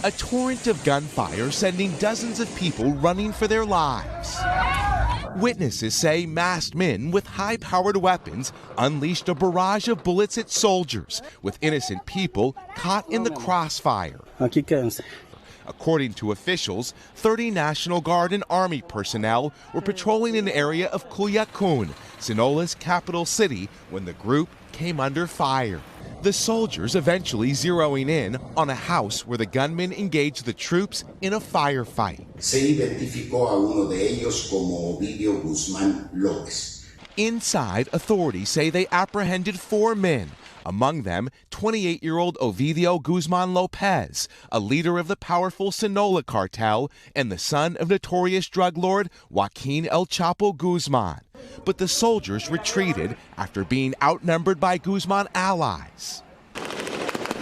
A torrent of gunfire sending dozens of people running for their lives. Witnesses say masked men with high-powered weapons unleashed a barrage of bullets at soldiers, with innocent people caught in the crossfire. According to officials, 30 National Guard and Army personnel were patrolling an area of Culiacán, Sinaloa's capital city, when the group came under fire. The soldiers eventually zeroing in on a house where the gunmen engaged the troops in a firefight. Se identificó a uno de ellos como Ovidio Guzman López. Inside, authorities say they apprehended 4 men, among them 28-year-old Ovidio Guzman Lopez, a leader of the powerful Sinaloa cartel and the son of notorious drug lord Joaquin El Chapo Guzman. But the soldiers retreated after being outnumbered by Guzman allies.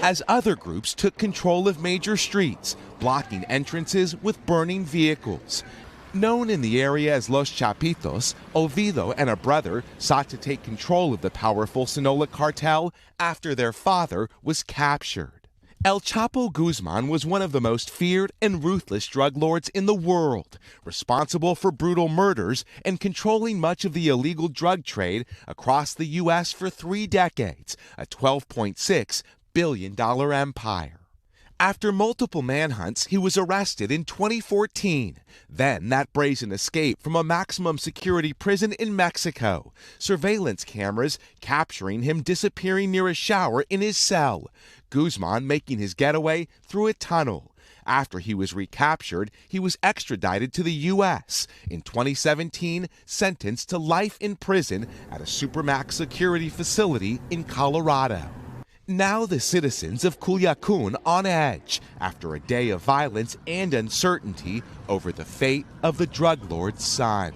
As other groups took control of major streets, blocking entrances with burning vehicles. Known in the area as Los Chapitos, Ovidio and a brother sought to take control of the powerful Sinaloa cartel after their father was captured. El Chapo Guzman was one of the most feared and ruthless drug lords in the world, responsible for brutal murders and controlling much of the illegal drug trade across the U.S. for 3 decades, a $12.6 billion empire. After multiple manhunts, he was arrested in 2014. Then that brazen escape from a maximum security prison in Mexico. Surveillance cameras capturing him disappearing near a shower in his cell. Guzman making his getaway through a tunnel. After he was recaptured, he was extradited to the U.S. In 2017, sentenced to life in prison at a Supermax security facility in Colorado. Now the citizens of Culiacán on edge after a day of violence and uncertainty over the fate of the drug lord's son.